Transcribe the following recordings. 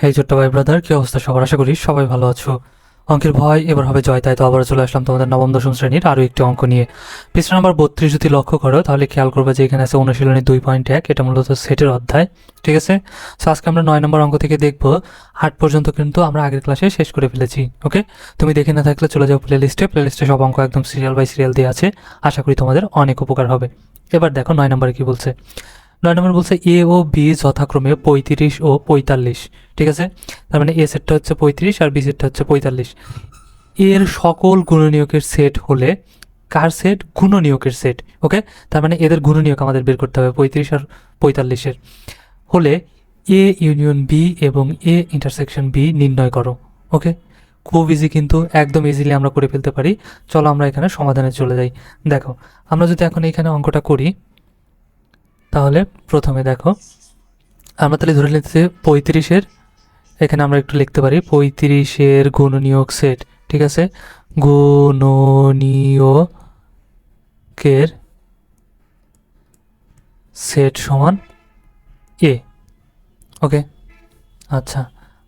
হেই ছোট্ট ভাই ব্রাদার, কি অবস্থা সবার? আশা করি সবাই ভালো আছো। অঙ্কের ভয় এবার হবে জয়, তাই তো আবার চলে আসলাম তোমাদের নবম দশম শ্রেণীর আরও একটি অঙ্ক নিয়ে। পৃষ্ঠা নাম্বার 32 যদি লক্ষ্য করো তাহলে খেয়াল করবে যে এখানে আছে অনুশীলনী 2.1, এটা মূলত সেটের অধ্যায়। ঠিক আছে, সো আজকে আমরা 9 নম্বর অঙ্ক থেকে দেখবো। 8 পর্যন্ত কিন্তু আমরা আগের ক্লাসে শেষ করে ফেলেছি। ওকে, তুমি দেখে না থাকলে চলে যাও প্লেলিস্টে সব অঙ্ক একদম সিরিয়াল বাই সিরিয়াল দিয়ে আছে। আশা করি তোমাদের অনেক উপকার হবে। এবার দেখো 9 নম্বরে কি বলছে। 9 নম্বর বলছে এ ও বি যথাক্রমে 35 ও 45। ঠিক আছে, তার মানে এ সেটটা হচ্ছে 35 আর বি সেটটা হচ্ছে 45। এর সকল গুণনীয়কের সেট হলে কার সেট? গুণনীয়কের সেট। ওকে, তার মানে এদের গুণনীয়ক আমাদের বের করতে হবে 35 আর 45-এর হলে এ ইউনিয়ন বি এবং এ ইন্টারসেকশন বি নির্ণয় করো। ওকে, খুব ইজি, কিন্তু একদম ইজিলি আমরা করে ফেলতে পারি। চলো আমরা এখানে সমাধানে চলে যাই। দেখো, আমরা যদি এখন এখানে অঙ্কটা করি তাহলে প্রথমে দেখো, আমরা তাহলে ধরে নিতে 35-এর, এখানে আমরা একটু লিখতে পারি 35-এর গুণনীয়ক সেট। ঠিক আছে, গুণনীয়কের সেট সমান এ। ওকে, আচ্ছা,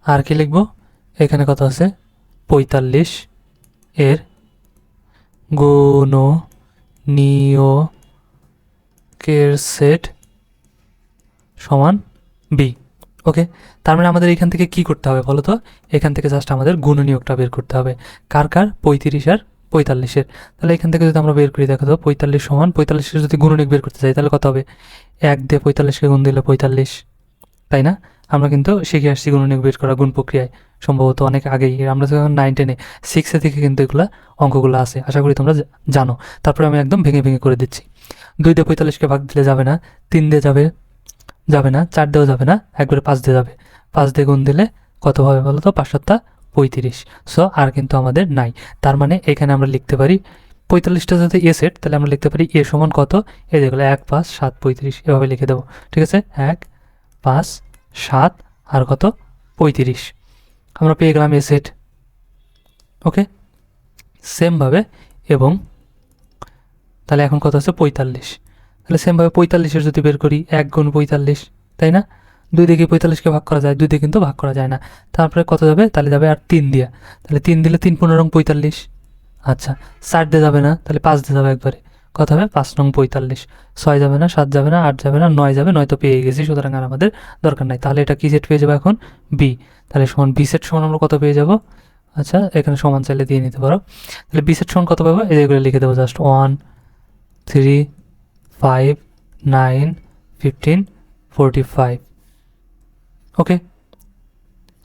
আর কি লিখব? এখানে কত আছে? 45 এর গুণনীয়কের সেট সমান বি। ওকে, তার মানে আমাদের এখান থেকে কি করতে হবে বলো তো? এখান থেকে জাস্ট আমাদের গুণনীয়কটা বের করতে হবে। কার কার? 35 আর 45-এর। তাহলে এখান থেকে যদি আমরা বের করি, দেখো তো 45 সমান 45-এর যদি গুণনীয়ক বের করতে চাই তাহলে কত হবে? 1 দিয়ে 45-কে গুণ দিলে 45, তাই না? আমরা কিন্তু শিখে আসছি গুণনীয়ক বের করা গুণ প্রক্রিয়ায়, সম্ভবত অনেক আগেই। আমরা যখন 9-10-এ 6-এ থেকে কিন্তু এগুলো অঙ্কগুলো আছে, আশা করি তোমরা জানো। তারপরে আমি একদম ভেঙে ভেঙে করে দিচ্ছি। 2 দিয়ে 45-কে ভাগ দিলে যাবে না, 3 দিয়ে যাবে না, 4 দিয়েও যাবে না, একবারে 5 দিয়ে যাবে। 5 দিয়ে গুণ দিলে কত হবে বলো তো? 5 × 7 = 35। সো আর কিন্তু আমাদের নাই। তার মানে এখানে আমরা লিখতে পারি 45টা যদি এ সেট, তাহলে আমরা লিখতে পারি এ সমান কত? এই যেগুলো 1, 5, 7, 35 এভাবে লিখে দেবো। ঠিক আছে, 1, 5, 7 আর কত? 35 আমরা পেয়ে গেলাম এ সেট। ওকে, সেমভাবে এবং তাহলে এখন কত আছে? 45। তাহলে সেমভাবে 45-এর যদি বের করি 1 গুণ 45, তাই না? 2 দিয়ে 45-কে ভাগ করা যায়? 2 দিয়ে কিন্তু ভাগ করা যায় না। তারপরে কত যাবে? তাহলে যাবে আর 3 দিয়ে। তাহলে 3 দিলে 3 × 15 = 45। আচ্ছা, 4 দিয়ে যাবে না, তাহলে 5 দিয়ে যাবে একবারে। কত হবে? 5 × 45। 6 যাবে না, 7 যাবে না, 8 যাবে না, 9 যাবে। 9 তো পেয়ে গেছি, সুতরাং আর আমাদের দরকার নাই। তাহলে এটা কি সেট পেয়ে যাবো এখন? বি। তাহলে সমান বি সেট সমান আমরা কত পেয়ে যাব? আচ্ছা, এখানে সমান চাইলে দিয়ে নিতে পারো। তাহলে বি সেট সমান কত পাবো? এগুলো লিখে দেবো জাস্ট 1, 3, 5, 9, 15, 45। ওকে,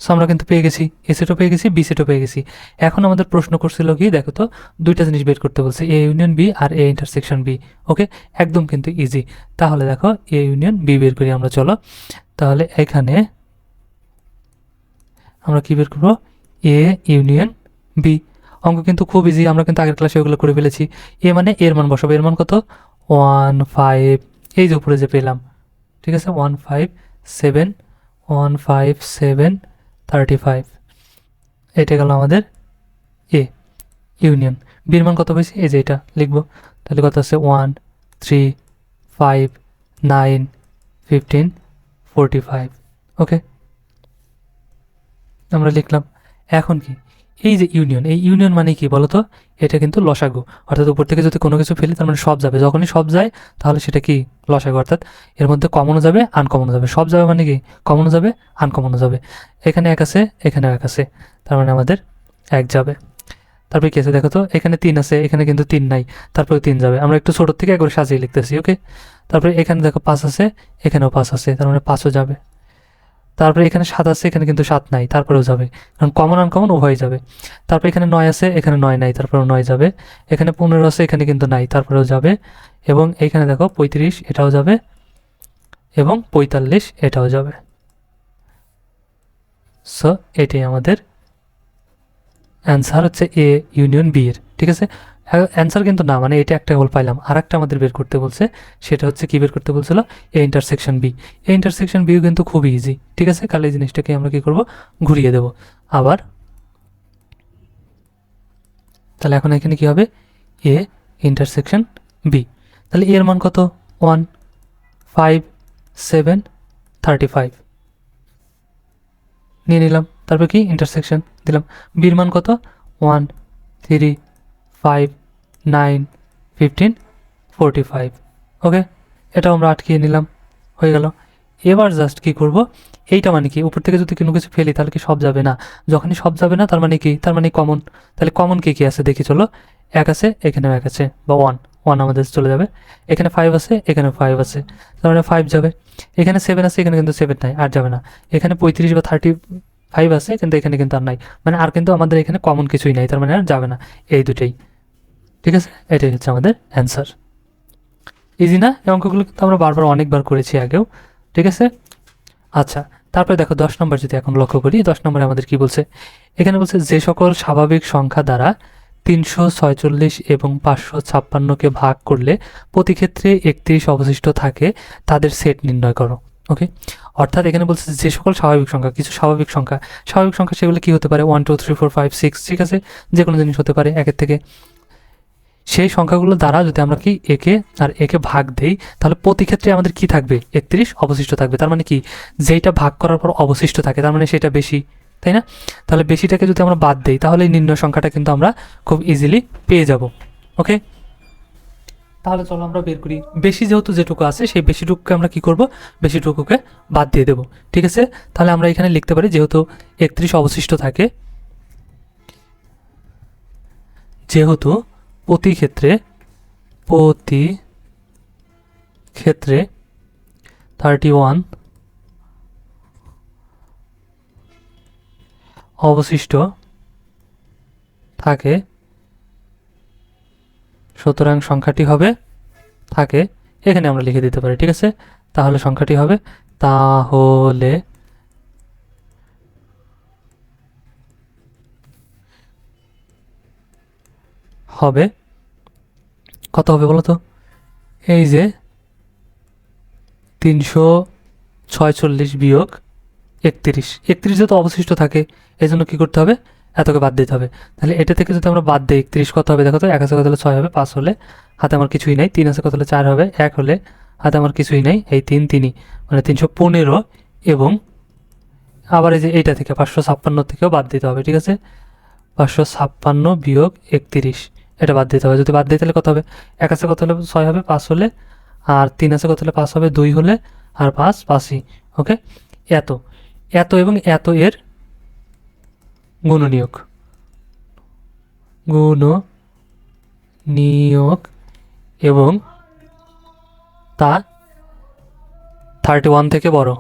সো আমরা কিন্তু পেয়ে গেছি, এ সেটও পেয়ে গেছি, বি সেটও পেয়ে গেছি। এখন আমাদের প্রশ্ন করছিল কি, দেখো তো, দুইটা জিনিস বের করতে বলছে, এ ইউনিয়ন বি আর এ ইন্টারসেকশন বি। ওকে, একদম কিন্তু ইজি। তাহলে দেখো এ ইউনিয়ন বি বের করি আমরা, চলো। তাহলে এখানে আমরা কি বের করবো? A union B. অঙ্ক কিন্তু খুব ইজি, আমরা কিন্তু আগের ক্লাসে ওগুলো করে ফেলেছি। এ মানে এর মান বসাবো, এর মান কত? 1, 5, এই যে উপরে যে পেলাম। ঠিক আছে, 1, 5, 7, 1, 5, 7, 35। এটা গেল আমাদের এ ইউনিয়ন। বির মান কত পেয়েছি? এই যে এটা লিখবো। তাহলে কত আছে? 1, 3, 5, 9, 15, 45। ওকে, আমরা লিখলাম। এখন কি? এই যে ইউনিয়ন, এই ইউনিয়ন মানে কি বলতো? এটা কিন্তু লসাগু, অর্থাৎ উপর থেকে যদি কোনো কিছু ফেলি তার মানে সব যাবে। যখনই সব যায় তাহলে সেটা কি? লসাগু, অর্থাৎ এর মধ্যে কমনও যাবে আনকমনও যাবে। সব যাবে মানে কি? কমনও যাবে আনকমনও যাবে। এখানে 1 আছে, এখানেও 1 আছে, তার মানে আমাদের 1 যাবে। তারপরে কি আছে দেখো তো? এখানে 3 আছে, এখানে কিন্তু 3 নাই, তারপরে 3 যাবে। আমরা একটু ছোটোর থেকে একবার সাজিয়ে লিখতেছি। ওকে, তারপরে এখানে দেখো 5 আছে, এখানেও 5 আছে, তার মানে 5ও যাবে। তারপরে এখানে 7 আছে, এখানে কিন্তু 7 নাই, তারপরেও যাবে, কারণ কমন আনকমন উভয় যাবে। তারপরে এখানে 9 আছে, এখানে 9 নাই, তারপরেও 9 যাবে। এখানে 15 আছে, এখানে কিন্তু নাই, তারপরেও যাবে। এবং এখানে দেখো 35, এটাও যাবে, এবং 45 এটাও যাবে। সো এটাই আমাদের অ্যান্সার হচ্ছে এ ইউনিয়ন বি এর। ঠিক আছে, অ্যান্সার কিন্তু না, মানে এটা একটা গোল পাইলাম, আর একটা আমাদের বের করতে বলছে। সেটা হচ্ছে কি বের করতে বলছিল? A intersection B. A intersection বিও কিন্তু খুবই ইজি। ঠিক আছে, কালে এই জিনিসটাকে আমরা কি করব? ঘুরিয়ে দেব আবার। তাহলে এখন এখানে কি হবে? A intersection B. তাহলে এর মান কত? 1, 5, 7, 35। নিয়ে নিলাম, তারপর কি ইন্টারসেকশন দিলাম। বির মান কত? 1 3 5 9 15 45। ওকে, এটাও আমরা আটকিয়ে নিলাম, হয়ে গেল। এবার জাস্ট কি করব, এইটা মানে কি উপর থেকে যদি কোনো কিছু ফেলি তাহলে কি সব যাবে না? যখনই সব যাবে না তার মানে কি, তার মানে কমন। তাহলে কমন কি কি আছে দেখি চলো। 1 আছে, এখানেও 1 আছে, বা 1 আমাদের চলে যাবে। এখানে 5 আছে, এখানে 5 আছে, তার মানে 5 যাবে। এখানে 7 আছে, এখানে কিন্তু 7 নাই, আর যাবে না। এখানে 35 বা 35 আছে, কিন্তু এখানে কিন্তু আর নাই, মানে আর কিন্তু আমাদের এখানে কমন কিছুই নাই, তার মানে আর যাবে না। এই দুটোই ঠিক আছে, এটাই হচ্ছে আমাদের অ্যান্সার। ইজি না? এই অঙ্কগুলো কিন্তু আমরা বারবার অনেকবার করেছি আগেও, ঠিক আছে। আচ্ছা, তারপরে দেখো 10 নম্বর যদি এখন লক্ষ্য করি, 10 নম্বরে আমাদের কি বলছে, এখানে বলছে যে সকল স্বাভাবিক সংখ্যা দ্বারা 346 এবং 556কে ভাগ করলে প্রতি ক্ষেত্রে 31 অবশিষ্ট থাকে তাদের সেট নির্ণয় করো। ওকে, অর্থাৎ এখানে বলছে যে সকল স্বাভাবিক সংখ্যা, কিছু স্বাভাবিক সংখ্যা, স্বাভাবিক সংখ্যা সেগুলো কি হতে পারে, 1 2 3 4 5 6, ঠিক আছে, যে কোনো জিনিস হতে পারে একের থেকে। সেই সংখ্যাগুলো দ্বারা যদি আমরা কি একে আর একে ভাগ দেই তাহলে প্রতি ক্ষেত্রে আমাদের কি থাকবে, 31 অবশিষ্ট থাকবে। তার মানে কি, যেইটা ভাগ করার পর অবশিষ্ট থাকে তার মানে সেটা বেশি, তাই না? তাহলে বেশিটাকে যদি আমরা বাদ দিই তাহলে এই নির্ণয় সংখ্যাটা কিন্তু আমরা খুব ইজিলি পেয়ে যাব। ওকে, তাহলে চলো আমরা বের করি। বেশি যেহেতু যেটুকু আছে সেই বেশিটুকুকে আমরা কি করব, বেশিটুকুকে বাদ দিয়ে দেবো, ঠিক আছে। তাহলে আমরা এখানে লিখতে পারি যেহেতু 31 অবশিষ্ট থাকে, যেহেতু প্রতি ক্ষেত্রে 31 অবশিষ্ট থাকে, সুতরাং সংখ্যাটি হবে থাকে, এখানে আমরা লিখে দিতে পারি, ঠিক আছে। তাহলে সংখ্যাটি হবে, তাহলে হবে কত হবে বলো তো? এই যে 346 বিয়োগ 31, 31 যেহেতু অবশিষ্ট থাকে এই জন্য কী করতে হবে, এতকে বাদ দিতে হবে। তাহলে এটা থেকে যদি আমরা বাদ দিই 31 কত হবে দেখো তো, 1 আছে কত হলে 6 হবে, 5 হলে হাতে আমার কিছুই নাই, 3 আছে কত হলে 4 হবে, 1 হলে হাতে আমার কিছুই নাই, এই 3 3ই মানে 315। এবং আবার এই যে এইটা থেকে 556 থেকেও বাদ দিতে হবে, ঠিক আছে। 556 বিয়োগ 31, এটা বাদ দিতে হবে। যদি বাদ দিই তাহলে কত হবে, 1 আছে কত হলে 6 হবে, 5 হলে, আর 3 আছে কত হলে 5 হবে, 2 হলে, আর 5 5ই। ওকে, এত এত এবং এত এর গুণনীয়ক এবং তা 31 থেকে বড়।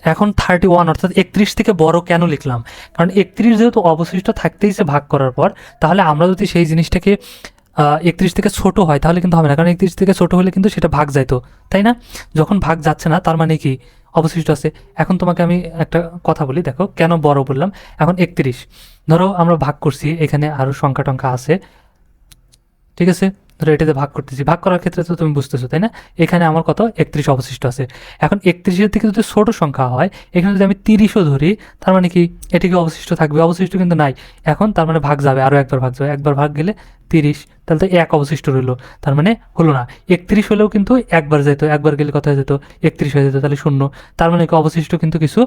এখন 31 অর্থাৎ 31 থেকে বড় কেন লিখলাম, কারণ 31 যেহেতু অবশিষ্ট থাকতেইছে ভাগ করার পর, তাহলে আমরা যদি সেই জিনিসটাকে 31 থেকে ছোট হয় তাহলে কিন্তু হবে না, কারণ 31 থেকে ছোট হলে কিন্তু সেটা ভাগ যাইতো, তাই না? যখন ভাগ যাচ্ছে না তার মানে কি অবশিষ্ট আছে। এখন তোমাকে আমি একটা কথা বলি, দেখো কেন বড় বললাম। এখন 31 ধরো আমরা ভাগ করছি, এখানে আরও সংখ্যা টংখ্যা আছে, ঠিক আছে, ধরো এটাতে ভাগ করতেছি, ভাগ করার ক্ষেত্রে তো তুমি বুঝতেছো, তাই না? এখানে আমার কত 31 অবশিষ্ট আছে। এখন 31-এর থেকে যদি ছোট সংখ্যা হয়, এখানে যদি আমি 30ও ধরি, তার মানে কি এটিকে অবশিষ্ট থাকবে, অবশিষ্ট কিন্তু নাই এখন, তার মানে ভাগ যাবে, আরও একবার ভাগ যাবে, একবার ভাগ গেলে 30, তাহলে তো 1 অবশিষ্ট রইলো, তার মানে হলো না। 31 হলেও কিন্তু একবার যেত, একবার গেলে কত হয়ে যেত, 31 হয়ে যেত, তাহলে 0, তার মানে কি অবশিষ্ট কিন্তু কিছু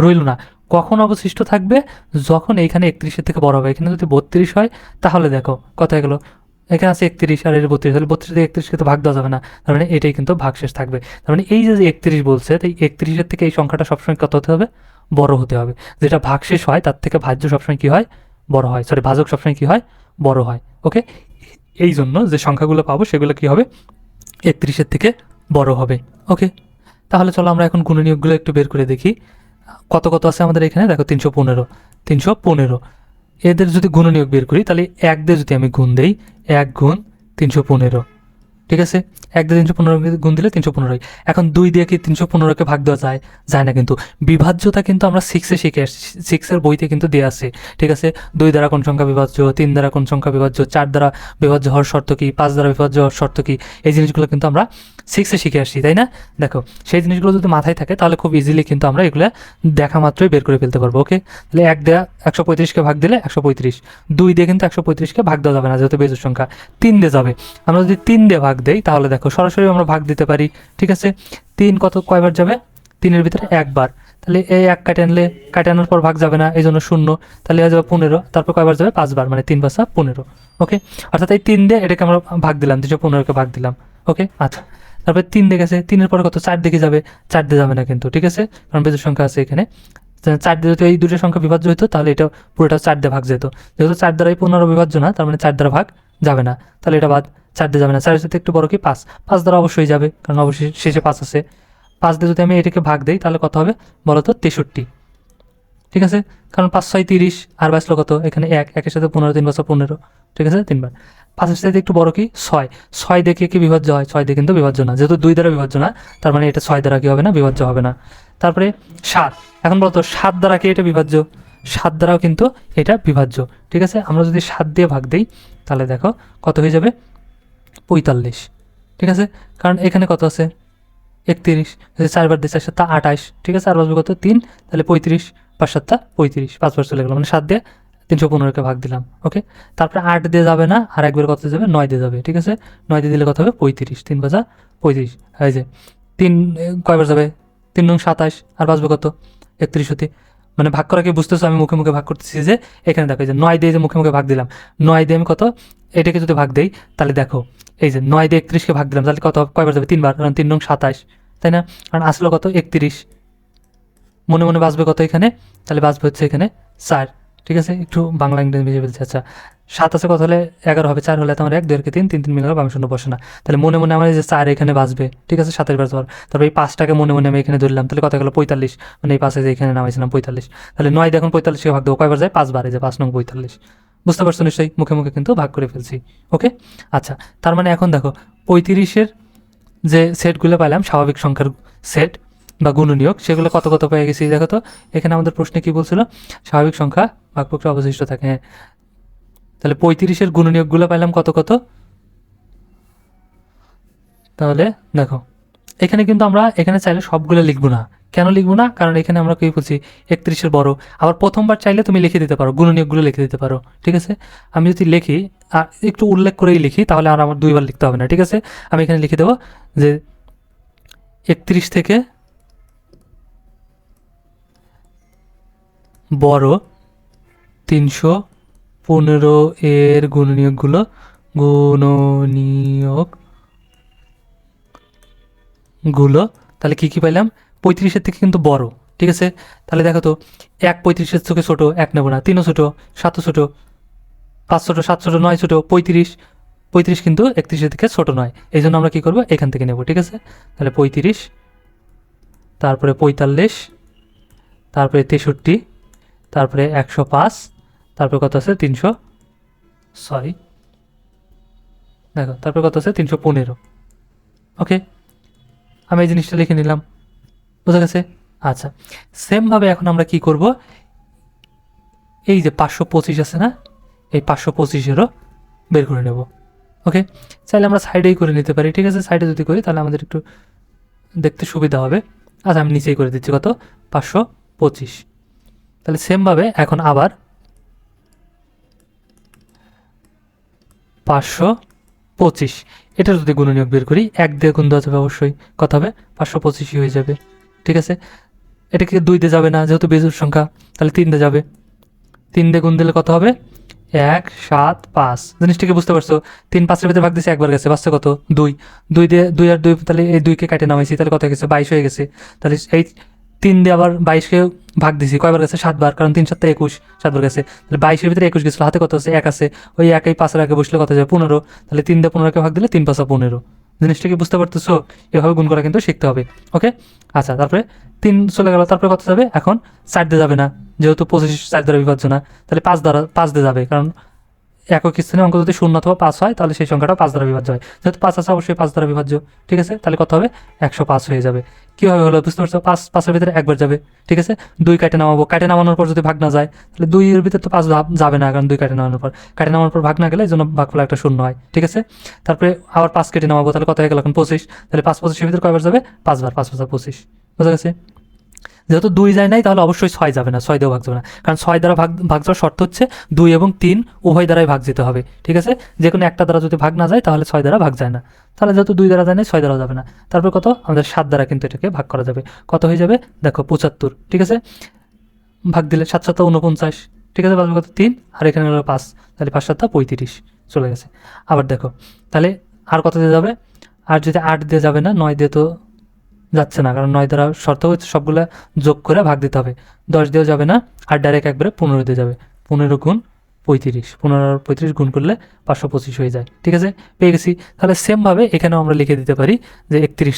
রইল না। কখন অবশিষ্ট থাকবে, যখন এইখানে 31-এর থেকে বড় হবে। এখানে যদি 32 হয় তাহলে দেখো কত হয়ে গেল, এখানে আছে 31 আর এর 32, তাহলে 32 থেকে 31 তো ভাগ দেওয়া যাবে না, তার মানে এটাই কিন্তু ভাগশেষ থাকবে। তার মানে এই যে 31 বলছে, তাই 31-এর থেকে এই সংখ্যাটা সবসময় কত হতে হবে, বড় হতে হবে। যেটা ভাগশেষ হয় তার থেকে ভাজ্য সবসময় কি হয়, বড় হয়, সরি ভাজক সবসময় কি হয়, বড় হয়। ওকে, এই জন্য যে সংখ্যাগুলো পাবো সেগুলো কি হবে, 31-এর থেকে বড় হবে। ওকে, তাহলে চলো আমরা এখন গুণনীয়কগুলো একটু বের করে দেখি। কত কত আছে আমাদের এখানে দেখো, 315। এদের যদি গুণনীয়ক বের করি তাহলে 1 দিয়ে যদি আমি গুণ দেই, 1 গুণ 315, ঠিক আছে। 1 দিয়ে 315 গুণ দিলে 315। এখন 2 দিয়ে কি 315কে ভাগ দেওয়া যায়, যায় না, কিন্তু বিভাজ্যতা কিন্তু আমরা 6-এ শিখে আসছি, 6-এর বইতে কিন্তু দেওয়া আছে, ঠিক আছে। 2 দ্বারা কোন সংখ্যা বিভাজ্য, 3 দ্বারা কোন সংখ্যা বিভাজ্য, 4 দ্বারা বিভাজ্য হওয়ার শর্ত কি, 5 দ্বারা বিভাজ্য হওয়ার শর্ত কি, এই জিনিসগুলো কিন্তু আমরা 6-এ শিখে আসছি, তাই না? দেখো সেই জিনিসগুলো যদি মাথায় থাকে তাহলে খুব ইজিলি কিন্তু আমরা এগুলো দেখা মাত্রই বের করে ফেলতে পারবো। ওকে, তাহলে 1 দেওয়া 135-কে ভাগ দিলে 135, 2 দিয়ে কিন্তু 135-কে ভাগ দেওয়া যাবে না যেহেতু বেজোড় সংখ্যা, 3 দিয়ে যাবে। আমরা যদি 3 দিয়ে ভাগ দেই তাহলে দেখো সরাসরি আমরা ভাগ দিতে পারি, ঠিক আছে। 3 কয়বার যাবে, তিনের ভিতরে একবার, তাহলে এই এক কাটে আনার পর ভাগ যাবে না, এই জন্য 0, তাহলে হয়ে যাবে 15, তারপর কয়বার যাবে 5 বার, মানে 3 5 15। ওকে, অর্থাৎ এই 3 দিয়ে এটাকে আমরা ভাগ দিলাম, 315কে ভাগ দিলাম। ওকে, আচ্ছা, তারপরে 3 দিয়ে গেছে, 3-এর পরে কত 4 দিকে যাবে, 4 দিয়ে যাবে না কিন্তু, ঠিক আছে, কারণ বেজোড় সংখ্যা আছে এখানে। 4 দিয়ে যদি এই দুটো সংখ্যা বিভাজ্য হতো তাহলে এটা পুরোটা 4 দিয়ে ভাগ যেত, যেহেতু 4 দ্বারাই 15 বিভাজ্য না, তার মানে 4 দ্বারা ভাগ যাবে না, তাহলে এটা বাদ, 4 দিয়ে যাবে না। 4-এর সাথে একটু বড় কি 5, 5 দ্বারা অবশ্যই যাবে, কারণ অবশ্যই শেষে 5 আছে। 5 দিয়ে যদি আমি এটাকে ভাগ দিই তাহলে কত হবে বলো তো, 63, ঠিক আছে, কারণ 5 6 30, আর বাঁচলো কত এখানে 1, 1-এর সাথে 15, 3 5 15, ঠিক আছে, 3 বার। 5-এর সাথে একটু বড় কি 6, 6 দেখে কি বিভাজ্য হয়, 6 দিয়ে কিন্তু বিভাজ্য না, যেহেতু 2 দ্বারা বিভাজ্য না, তার মানে এটা 6 দ্বারা কি হবে না, বিভাজ্য হবে না। তারপরে 7, এখন বলতো 7 দ্বারা কি এটা বিভাজ্য, 7 দ্বারাও কিন্তু এটা বিভাজ্য, ঠিক আছে। আমরা যদি 7 দিয়ে ভাগ দিই তাহলে দেখো কত হয়ে যাবে, 45, ঠিক আছে, কারণ এখানে কত আছে 31, যদি 4 বার দিই 4 7 28, ঠিক আছে, আর বাজবে কত 3, তাহলে 35, 5 7 35, 5 বার চলে গেলো, মানে 7 দিয়ে 315কে ভাগ দিলাম। ওকে, তারপরে 8 দিয়ে যাবে না, আর একবার কত যাবে 9 দিয়ে যাবে, ঠিক আছে, 9 দিয়ে দিলে কত হবে 35, 3 5 35, এই যে 3 কয়বার যাবে, 3 9 27, আর বাজবে কত 31 হতে, মানে ভাগ করা কি বুঝতেছো, আমি মুখে মুখে ভাগ করতেছি, যে এখানে দেখো এই যে 9 দিয়ে যে মুখে মুখে ভাগ দিলাম, 9 দিয়ে আমি কত এটাকে যদি ভাগ দেই তাহলে দেখো এই যে 9 দিয়ে 31কে ভাগ দিলাম, তাহলে কত কয়বার যাবে 3 বার, কারণ 3 9 27, তাই না, কারণ আসলো কত 31, মনে মনে বাঁচবে কত এখানে, তাহলে বাঁচবে হচ্ছে এখানে 4, ঠিক আছে, একটু বাংলা ইংরেজি মিশিয়ে ফেলছি। আচ্ছা, 7 আছে কত হলে 11 হবে, 4 হলে তো আমার 1 2 3 3 3 মিলে বাম শূন্য বসে না, তাহলে মনে মনে আমার এই যে 4 এখানে বাঁচবে, ঠিক আছে, 7-এর বার যাওয়ার, তারপর এই 5টাকে মনে মনে আমি এখানে ধরলাম, তাহলে কত গেলো 45, মানে এই 5 যে এখানে নামাইছিলাম 45, তাহলে 9 দিয়ে এখন 45কে ভাগ দেবো, কয়বার যায় 5 বার, এই যে 5 নং 45, বুঝতে পারছো নিশ্চয়ই, মুখে মুখে কিন্তু ভাগ করে ফেলছি। ওকে, আচ্ছা, তার মানে এখন দেখো 35-এর যে সেটগুলো পাইলাম, স্বাভাবিক সংখ্যার সেট বা গুণনীয়ক, সেগুলো কত কত পেয়ে গেছি দেখো তো, এখানে আমাদের প্রশ্নে কি বলছিল, স্বাভাবিক সংখ্যা ভাগফলটা অবশিষ্ট থাকে, হ্যাঁ, তাহলে 35-এর গুণনীয়কগুলো পাইলাম কত কত, তাহলে দেখো এখানে কিন্তু আমরা এখানে চাইলে সবগুলো লিখবো না, কেন লিখবো না, কারণ এখানে আমরা কি বলছি 31-এর বড়, আবার প্রথমবার চাইলে তুমি লিখে দিতে পারো, গুণনীয়কগুলো লিখে দিতে পারো, ঠিক আছে। আমি যদি লিখি একটু উল্লেখ করেই লিখি, তাহলে আর আমার 2বার লিখতে হবে না, ঠিক আছে। আমি এখানে লিখে দেবো যে 31 থেকে বড় 315 এর গুণনীয়কগুলো, তাহলে কি কি পাইলাম, 35-এর থেকে কিন্তু বড়, ঠিক আছে, তাহলে দেখো তো 1 35-এর থেকে ছোট, 1 নেবো না, 3ও ছোট, 7ও ছোট, 5 ছোট, 7 ছোট, 9 ছোট, 35 কিন্তু 31-এর থেকে ছোট নয়, এই জন্য আমরা কি করবো এখান থেকে নেব, ঠিক আছে। তাহলে 35, তারপরে 45, তারপরে 63, তারপরে 105, তারপরে কত আছে 300, সরি দেখো তারপরে কত আছে 315। ওকে, আমি এই জিনিসটা লিখে নিলাম, বোঝা গেছে। আচ্ছা, সেমভাবে এখন আমরা কি করব, এই যে 525 আছে না, এই 525-এরও বের করে নেব। ওকে, চাইলে আমরা সাইডেই করে নিতে পারি, ঠিক আছে, সাইডে যদি করি তাহলে আমাদের একটু দেখতে সুবিধা হবে। আচ্ছা, আমি নিচেই করে দিচ্ছি, কত 525, তাহলে সেমভাবে এখন আবার 525, এটা যদি গুণনীয়ক বের করি 1 দিয়ে গুণ দেওয়া যাবে, অবশ্যই কত হবে 525 হয়ে যাবে, ঠিক আছে। এটাকে 2 দিয়ে যাবে না, যেহেতু বেজোড় সংখ্যা, তাহলে 3 দিয়ে যাবে, 3 দিয়ে গুণ দিলে কত হবে 1 7 5, জিনিসটাকে বুঝতে পারছো, 3 5-এর ভিতরে ভাগ দিয়েছে, একবার গেছে, বাঁচছে কত 2, 2 দিয়ে 2 আর 2, তাহলে এই 2কে কাটে নামাইছি, তাহলে কত হয়ে গেছে 22 হয়ে গেছে, তাহলে এই 3 দিয়ে আবার 22-কে ভাগ দিছি, কয়বার গেছে 7 বার, কারণ 3 7 21, 7 বার গেছে, তাহলে 22-এর ভিতরে 21 গেছিলো, হাতে কত আছে 1 আছে, ওই 1 5-এর আগে বসলে কত যাবে 15, তাহলে 3 দিয়ে 15-কে ভাগ দিলে 3 5 15, জিনিসটাকে বুঝতে পারতেছো, এভাবে গুণ করা কিন্তু শিখতে হবে। ওকে, আচ্ছা, তারপরে 3 চলে গেল, তারপরে কত যাবে, এখন 4 দিয়ে যাবে না, যেহেতু 25 4 দ্বারা বিভাজ্য না, তাহলে 5 দিয়ে যাবে, কারণ একক স্থানে অঙ্ক যদি 0 অথবা 5 হয় তাহলে সেই সংখ্যাটা 5 দ্বারা বিভাজ্য হয়, যেহেতু 5 আছে অবশ্যই 5 দ্বারা বিভাজ্য, ঠিক আছে, তাহলে কত হবে 105 হয়ে যাবে। কীভাবে হলো বুঝতে পারছো, 5-5-এর ভিতরে একবার যাবে, ঠিক আছে, 2 কাটে নামাবো, কাটে নামানোর পর যদি ভাগ না যায় তাহলে 2-এর ভিতরে তো 5 যাবে না, কারণ 2 কাটে নামানোর পর ভাগ না গেলে এই জন্য ভাগফল একটা 0 হয়, ঠিক আছে। তারপরে আবার 5 কেটে নামাবো, তাহলে কত হয়ে গেল এখন 25, তাহলে 5 25-এর ভিতরে কয়বার যাবে 5 বার, 5 5 25, বোঝা গেছে। যেহেতু 2 যায় নাই তাহলে অবশ্যই 6 যাবে না, 6 দিয়েও ভাগ যাবে না, কারণ 6 দ্বারা ভাগ যাওয়ার শর্ত হচ্ছে 2 এবং 3 উভয় দ্বারাই ভাগ যেতে হবে। ঠিক আছে, যে কোনো একটা দ্বারা যদি ভাগ না যায় তাহলে 6 দ্বারা ভাগ যায় না। তাহলে যেহেতু 2 দ্বারা যায় না, 6 দ্বারাও যাবে না। তারপর কত, আমাদের 7 দ্বারা কিন্তু এটাকে ভাগ করা যাবে। কত হয়ে যাবে দেখো 75। ঠিক আছে, ভাগ দিলে 7 7 49। ঠিক আছে, বাজবে কত 3, আর এখানে হলো 5, তাহলে 5 7 35 চলে গেছে। আবার দেখো তাহলে আর কত দিয়ে যাবে, আর যদি 8 দিয়ে যাবে না, 9 দিয়ে তো যাচ্ছে না, কারণ 9 দ্বারা শর্ত হচ্ছে সবগুলো যোগ করে ভাগ দিতে হবে। 10 দিয়েও যাবে না, আর ডাইরেক্ট একবারে 15 দিয়ে যাবে। 15 গুণ 35, 15 আর 35 গুণ করলে 525 হয়ে যায়। ঠিক আছে, পেয়ে গেছি। তাহলে সেমভাবে এখানেও আমরা লিখে দিতে পারি যে 31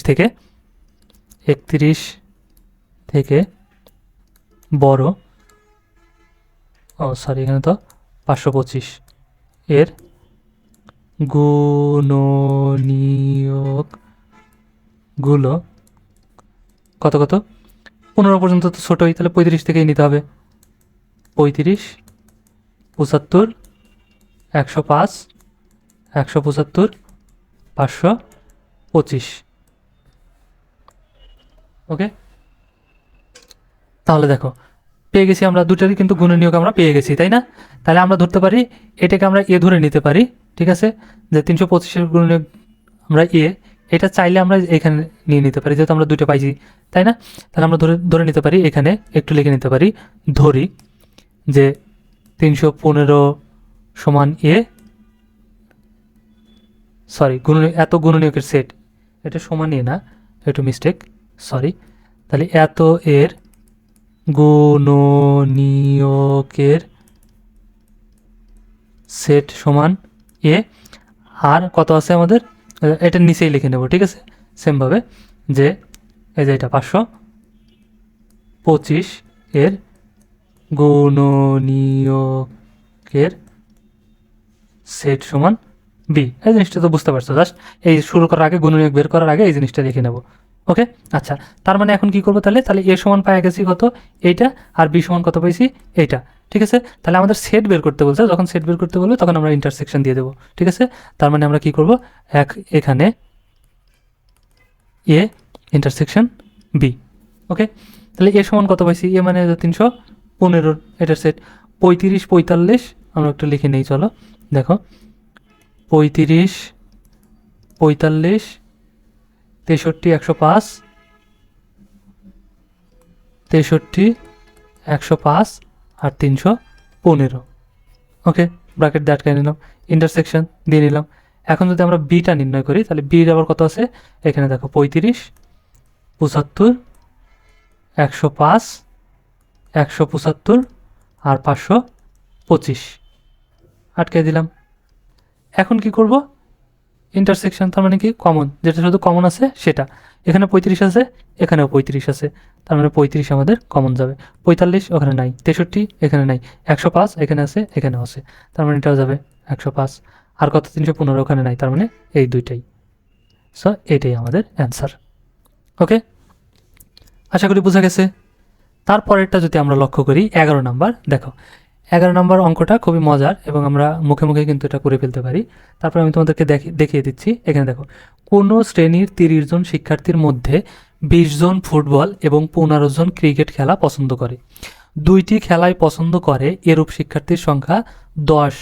থেকে বড়, সরি এখানে তো 525 এর গুণনীয়কগুলো কত কত, 15 পর্যন্ত তো ছোটোই, তাহলে 35 থেকেই নিতে হবে। 35, 75, 105, 175, 525। ওকে, তাহলে দেখো পেয়ে গেছি আমরা, দুটারই কিন্তু গুণনীয়ক আমরা পেয়ে গেছি, তাই না? তাহলে আমরা ধরতে পারি এটাকে আমরা এ ধরে নিতে পারি। ঠিক আছে, যে 325-এর গুণনীয়ক আমরা এ, এটা চাইলে আমরা এখানে নিয়ে নিতে পারি, যেহেতু আমরা দুটো পাইছি, তাই না? তাহলে আমরা ধরে নিতে পারি, এখানে একটু লিখে নিতে পারি, ধরি যে 315 সমান এ, সরি এত গুণনীয়কের সেট, এটা সমান এ না, একটু মিস্টেক, সরি। তাহলে এত এর গুণনীয়কের সেট সমান এ, আর কত আছে আমাদের, এটা নিচেই লিখে নেব। ঠিক আছে, সেমভাবে যে এই যে এটা 525 এর গুণনীয়কের সেট সমান বি। এই জিনিসটা তো বুঝতে পারছো, জাস্ট এই শুরু করার আগে, গুণনীয়ক বের করার আগে এই জিনিসটা লিখে নেব। ওকে, আচ্ছা, তার মানে এখন কি করবো তাহলে, এ সমান পাই গেছি কত এইটা, আর বি সমান কত পাইছি এইটা। ঠিক আছে, তাহলে আমাদের সেট বের করতে বলছে, যখন সেট বের করতে বলবে তখন আমরা ইন্টারসেকশন দিয়ে দেবো। ঠিক আছে, তার মানে আমরা কি করব, এখানে এ ইন্টারসেকশন বি। ওকে, তাহলে এ সমান কত পাইছি, এ মানে 315, এটার সেট 35 45, আমরা একটু লিখে নেই, চলো দেখো 35 45 63 105 63 105 আর 315। ওকে, ব্র্যাকেট দিয়ে আটকাই নিলাম, ইন্টারসেকশন দিয়ে নিলাম। এখন যদি আমরা বিটা নির্ণয় করি, তাহলে বির আবার কত আছে, এখানে দেখো 35 75 105 175 আর 525, আটকে দিলাম। এখন কি করব, ইন্টারসেকশন, তার মানে কি কমন, যেটা শুধু কমন আছে সেটা, এখানে 35 আছে, এখানেও 35 আছে, তার মানে 35 আমাদের কমন যাবে। 45 ওখানে নাই, 63 এখানে নাই, 105 এখানে আছে, এখানেও আছে, তার মানে এটাও যাবে 105। আর কত 315 ওখানে নাই, তার মানে এই দুইটাই। সো এটাই আমাদের অ্যান্সার। ওকে, আশা করি বোঝা গেছে। তারপরেরটা যদি আমরা লক্ষ্য করি, 11 নাম্বার, দেখো 11 নম্বর অঙ্কটা খুবই মজার, এবং আমরা মুখে মুখে কিন্তু এটা করে ফেলতে পারি। তারপর আমি তোমাদেরকে দেখিয়ে দিচ্ছি। এখানে দেখো, কোনো শ্রেণীর 30 জন শিক্ষার্থীর মধ্যে 20 জন ফুটবল এবং 15 জন ক্রিকেট খেলা পছন্দ করে। 2টি খেলাই পছন্দ করে এরূপ শিক্ষার্থীর সংখ্যা 10।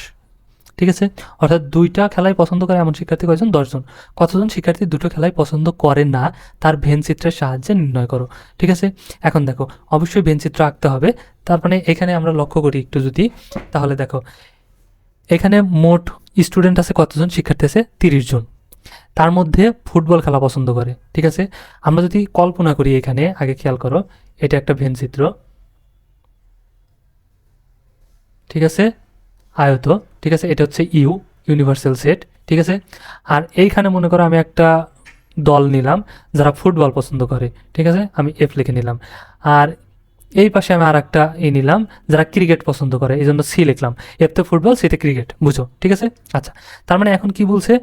ঠিক আছে, অর্থাৎ 2টা খেলাই পছন্দ করে এমন শিক্ষার্থী কয়জন, 10 জন। কতজন শিক্ষার্থী 2টো খেলাই পছন্দ করে না, তার ভেনচিত্রের সাহায্যে নির্ণয় করো। ঠিক আছে, এখন দেখো অবশ্যই ভেনচিত্র আঁকতে হবে। তার মানে এখানে আমরা লক্ষ্য করি একটু যদি, তাহলে দেখো এখানে মোট স্টুডেন্ট আছে কতজন, শিক্ষার্থী আছে 30 জন, তার মধ্যে ফুটবল খেলা পছন্দ করে। ঠিক আছে, আমরা যদি কল্পনা করি, এখানে আগে খেয়াল করো, এটা একটা ভেনচিত্র, ঠিক আছে, আয়ত, ঠিক আছে, এটা হচ্ছে ইউনিভার্সাল সেট। ঠিক আছে, আর এইখানে মনে করো আমি একটা দল নিলাম যারা ফুটবল পছন্দ করে। ঠিক আছে, আমি এফ লিখে নিলাম। আর এই পাশে আমি আর একটা নিলাম যারা ক্রিকেট পছন্দ করে, এই জন্য সি লিখলাম। এফতে ফুটবল, সিতে ক্রিকেট, বুঝো? ঠিক আছে, আচ্ছা, তার মানে এখন কি বলছে,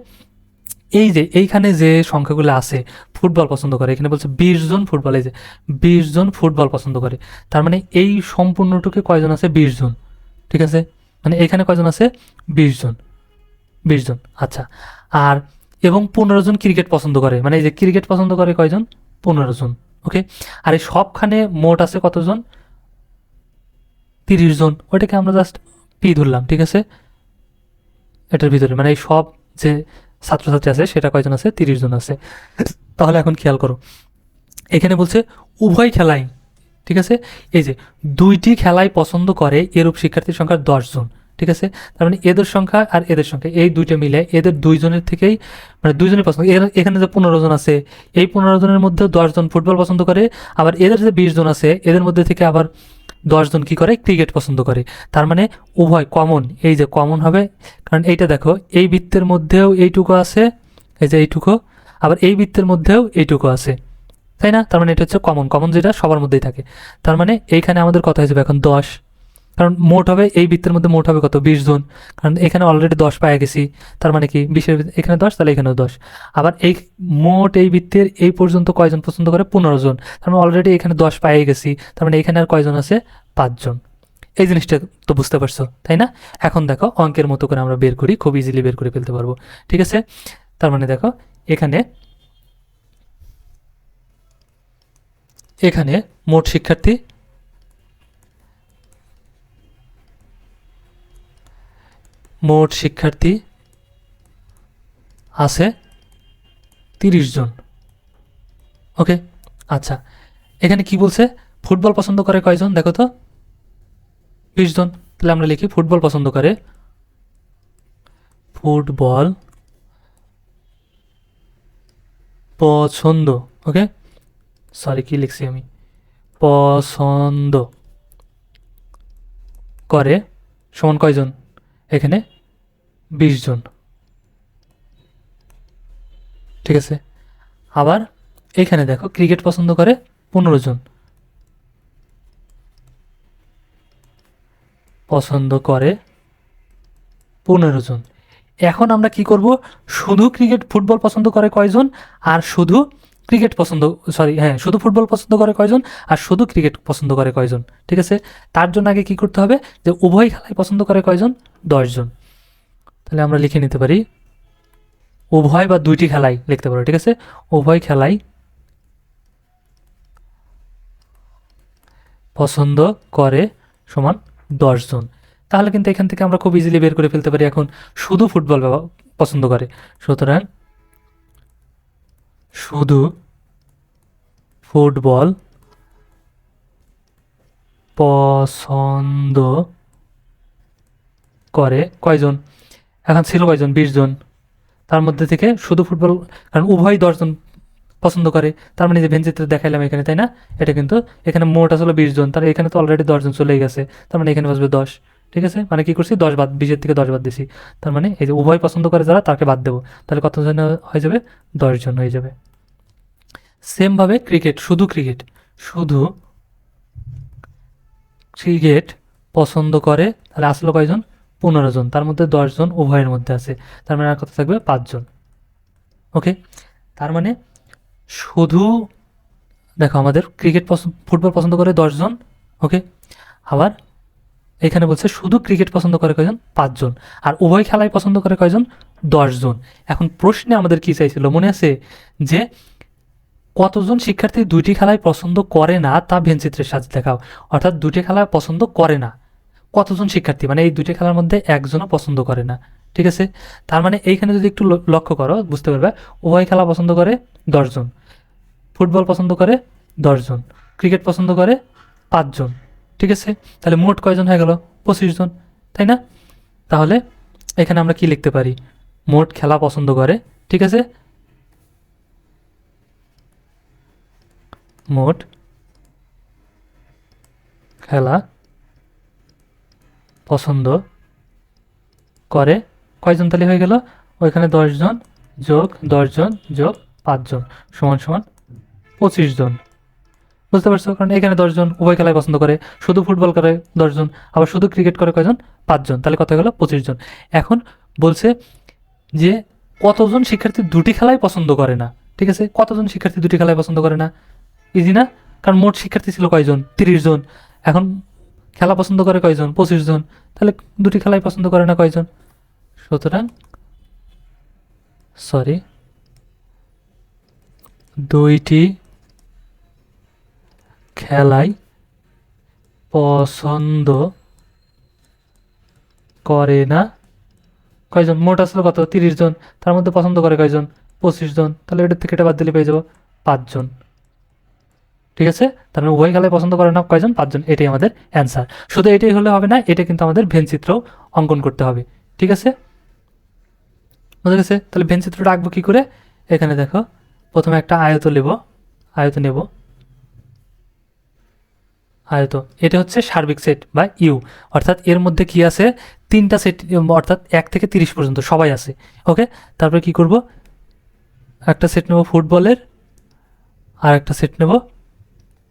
এই যে এইখানে যে সংখ্যাগুলো আছে ফুটবল পছন্দ করে, এখানে বলছে 20 জন ফুটবল, এই যে 20 জন ফুটবল পছন্দ করে, তার মানে এই সম্পূর্ণটুকু কয়জন আছে, 20 জন। ঠিক আছে, মানে এখানে কয়জন আছে, 20 জন, 20 জন। আচ্ছা, আর এবং 15 জন ক্রিকেট পছন্দ করে, মানে এই যে ক্রিকেট পছন্দ করে কয়জন, 15 জন। ওকে, আর এই সবখানে মোট আছে কতজন? 30 জন। ওইটাকে আমরা জাস্ট পি ধরলাম, ঠিক আছে, এটার ভিতরে মানে এই সব যে ছাত্রছাত্রী আছে সেটা কয়জন আছে? 30 জন আছে। তাহলে এখন খেয়াল করো, এখানে বলছে উভয় খেলাই, ঠিক আছে, এই যে দুইটি খেলাই পছন্দ করে এরূপ শিক্ষার্থীর সংখ্যা 10 জন, ঠিক আছে। তার মানে এদের সংখ্যা আর এদের সংখ্যা এই দুইটা মিলে এদের দুইজনের থেকেই মানে দুইজনই পছন্দ, এখানে যে 15 জন আছে এই 15 জনের মধ্যে 10 জন ফুটবল পছন্দ করে, আবার এদের যে 20 জন আছে এদের মধ্যে থেকে আবার 10 জন কি করে? ক্রিকেট পছন্দ করে। তার মানে উভয় কমন, এই যে কমন হবে, কারণ এইটা দেখো এই বৃত্তের মধ্যেও এইটুকু আছে, এই যে এইটুকু, আবার এই বৃত্তের মধ্যেও এইটুকু আছে, তাই না? তার মানে এটা হচ্ছে কমন, কমন যেটা সবার মধ্যেই থাকে। তার মানে এইখানে আমাদের কত হয়ে যাবে এখন? 10, কারণ মোট হবে এই বৃত্তের মধ্যে মোট হবে কত? 20 জন, কারণ এখানে অলরেডি 10 পেয়ে গেছি। তার মানে কি 20-এর এখানে 10, তাহলে এখানেও 10। আবার এই মোট এই বৃত্তের এই পর্যন্ত কয়জন পছন্দ করে? 15 জন। তার মানে অলরেডি এখানে 10 পেয়ে গেছি, তার মানে এখানে আর কয়জন আছে? 5 জন। এই জিনিসটা তো বুঝতে পারছো, তাই না? এখন দেখো অঙ্কের মতো করে আমরা বের করি, খুব ইজিলি বের করে ফেলতে পারবো, ঠিক আছে। তার মানে দেখো এখানে এখানে মোট শিক্ষার্থী আছে 30 জন, ওকে। আচ্ছা, এখানে কি বলছে? ফুটবল পছন্দ করে কয়জন? দেখো তো 20 জন। তাহলে আমরা লিখি ফুটবল পছন্দ করে, ফুটবল পছন্দ, ওকে, সরি কি লিখছি আমি, পছন্দ করে সমান কয়জন? এখানে 20 জন, ঠিক আছে। আবার এখানে দেখো ক্রিকেট পছন্দ করে 15 জন, পছন্দ করে 15 জন। এখন আমরা কি করব? শুধু ক্রিকেট ফুটবল পছন্দ করে কয়জন, আর শুধু ক্রিকেট পছন্দ, সরি হ্যাঁ, শুধু ফুটবল পছন্দ করে কয়জন আর শুধু ক্রিকেট পছন্দ করে কয়জন, ঠিক আছে। তার জন্য আগে কি করতে হবে? যে উভয় খেলাই পছন্দ করে কয়জন? 10 জন। তাহলে আমরা লিখে নিতে পারি উভয় বা দুইটি খেলাই লিখতে পারো, ঠিক আছে। উভয় খেলাই পছন্দ করে সমান 10 জন। তাহলে কিন্তু এখান থেকে আমরা খুব ইজিলি বের করে ফেলতে পারি এখন শুধু ফুটবল পছন্দ করে। সুতরাং শুধু ফুটবল পছন্দ করে কয়জন? এখন ছিল কয়জন? 20 জন। তার মধ্যে থেকে শুধু ফুটবল, কারণ উভয় 10 জন পছন্দ করে, তার মানে যে ভেঞ্চিত্রে দেখাইলাম এখানে, তাই না? এটা কিন্তু এখানে মোট আসলে 20 জন, তার এখানে তো অলরেডি 10 জন চলেই গেছে, তার মানে এখানে বসবে 10, ঠিক আছে। মানে কি করছি? 10 বাদ, 20-এর থেকে 10 বাদ দিছি, তার মানে এই যে উভয় পছন্দ করে যারা তাকে বাদ দেবো, তাহলে কতজন হয়ে যাবে? 10 জন হয়ে যাবে। সেমভাবে ক্রিকেট, শুধু ক্রিকেট পছন্দ করে, তাহলে আসলো কয়জন? 15 জন, তার মধ্যে 10 জন উভয়ের মধ্যে আছে, তার মানে আর কত থাকবে? 5 জন, ওকে। তার মানে শুধু দেখো আমাদের ক্রিকেট ফুটবল পছন্দ করে 10 জন, ওকে। আবার এখানে বলছে শুধু ক্রিকেট পছন্দ করে কয়জন? 5 জন। আর উভয় খেলাই পছন্দ করে কয়জন? 10 জন। এখন প্রশ্নে আমাদের কি চাইছিল মনে আছে? যে কতজন শিক্ষার্থী দুইটি খেলায় পছন্দ করে না তা ভেনচিত্রের সাহায্যে দেখাও। অর্থাৎ দুইটি খেলা পছন্দ করে না, কতজন শিক্ষার্থী, মানে এই দুইটি খেলার মধ্যে একজনও পছন্দ করে না, ঠিক আছে। তার মানে এইখানে যদি একটু লক্ষ্য করো বুঝতে পারবে, উভয় খেলা পছন্দ করে 10 জন, ফুটবল পছন্দ করে 10 জন, ক্রিকেট পছন্দ করে 5 জন, ঠিক আছে। তাহলে মোট কয়জন হয়ে গেল? 25 জন, তাই না? তাহলে এখানে আমরা কি লিখতে পারি? মোট খেলা পছন্দ করে, ঠিক আছে, মোট খেলা পছন্দ করে কয়জন? তাহলে হয়ে গেল ওইখানে 10 জন যোগ 10 জন যোগ 5 জন সমান সমান 25 জন। বুঝতে পারছো? কারণ এখানে 10 জন উভয় খেলায় পছন্দ করে, শুধু ফুটবল করে 10 জন, আবার শুধু ক্রিকেট করে কয়জন? 5 জন, তাহলে কত হয়ে গেল? 25 জন। এখন বলছে যে কতজন শিক্ষার্থী দুটি খেলাই পছন্দ করে না, ঠিক আছে। কতজন শিক্ষার্থী দুটি খেলায় পছন্দ করে না? ইজি না? কারণ মোট শিক্ষার্থী ছিল কয়জন? 30 জন। এখন খেলা পছন্দ করে কয়জন? 25 জন। তাহলে দুটি খেলাই পছন্দ করে না কয়জন? সুতরাং দুইটি খেলাই পছন্দ করে না। কয়জন? মোট আসলে কত? 30 জন। তার মধ্যে পছন্দ করে কয়জন? 25 জন। তাহলে এটার থেকে এটা বাদ দিলে পেয়ে যাবো 5 জন। ঠিক আছে, তার মানে উভয় খেলায় পছন্দ করে না কয়জন? 5 জন। এটাই আমাদের অ্যান্সার। শুধু এটাই হলে হবে না, এটা কিন্তু আমাদের ভেনচিত্র অঙ্কন করতে হবে। ঠিক আছে, বোঝা গেছে? তাহলে ভেনচিত্রটা আঁকবো কি করে? এখানে দেখো, প্রথমে একটা আয়ত নেব। আয়ত, এটা হচ্ছে সার্বিক সেট বা ইউ, অর্থাৎ এর মধ্যে কি আছে? 3টা সেট, অর্থাৎ 1 থেকে 30 পর্যন্ত সবাই আছে। ওকে, তারপরে কি করব? একটা সেট নেব ফুটবলের, আর একটা সেট নেব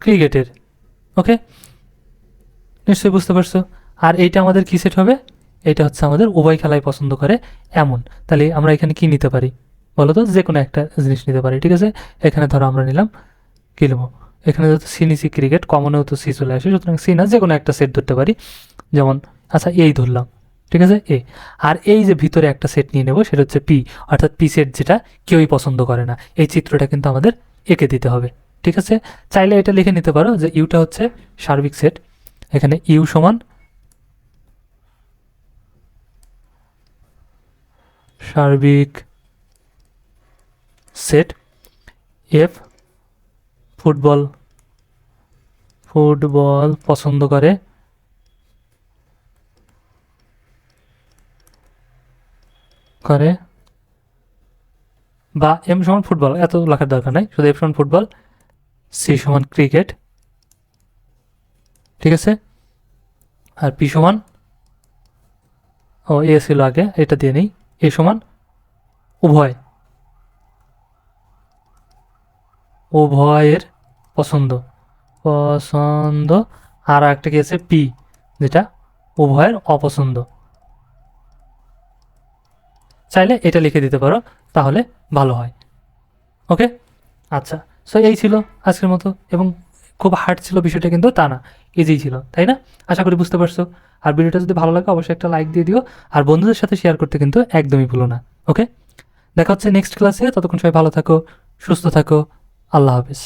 ক্রিকেটের। ওকে, নিশ্চয়ই বুঝতে পারছো। আর এইটা আমাদের কি সেট হবে? এটা হচ্ছে আমাদের উভয় খেলায় পছন্দ করে এমন। তাহলে আমরা এখানে কি নিতে পারি বলো তো? যে কোনো একটা জিনিস নিতে পারি। ঠিক আছে, এখানে ধরো আমরা নিলাম কি নেবো? এখানে যেহেতু সি নিচি ক্রিকেট, কমনেও তো সি চলে আসে, সুতরাং সি না যে কোনো একটা সেট ধরতে পারি। যেমন আচ্ছা এই ধরলাম, ঠিক আছে এ। আর এই যে ভিতরে একটা সেট নিয়ে নেব, সেটা হচ্ছে পি, অর্থাৎ পি সেট, যেটা কেউই পছন্দ করে না। এই চিত্রটা কিন্তু আমাদের এঁকে দিতে হবে। ঠিক আছে, চাইলে এটা লিখে নিতে পারো যে ইউটা হচ্ছে সার্বিক সেট। এখানে ইউ সমান সার্বিক সেট এফ ফুটবল পছন্দ করে বা এম সমান ফুটবল, এত লেখার দরকার নাই, শুধু এফ সমান ফুটবল, সি সমান ক্রিকেট। ঠিক আছে, আর পি সমান, ও এ ছিল আগে, এটা দিয়ে নেই, এ সমান উভয়ের পছন্দ। আর একটা কি আছে? পি, যেটা উভয়ের অপছন্দ। চাইলে এটা লিখে দিতে পারো, তাহলে ভালো হয়। ওকে, আচ্ছা, সো এই ছিল আজকের মতো। এবং খুব হার্ড ছিল বিষয়টা, কিন্তু তা না, ইজি ছিল, তাই না? আশা করি বুঝতে পারছো। আর ভিডিওটা যদি ভালো লাগে অবশ্যই একটা লাইক দিয়ে দিও, আর বন্ধুদের সাথে শেয়ার করতে কিন্তু একদমই ভুলো না। ওকে, দেখা হচ্ছে নেক্সট ক্লাসে। ততক্ষণ সবাই ভালো থাকো, সুস্থ থাকো। আল্লাহ হাফিজ।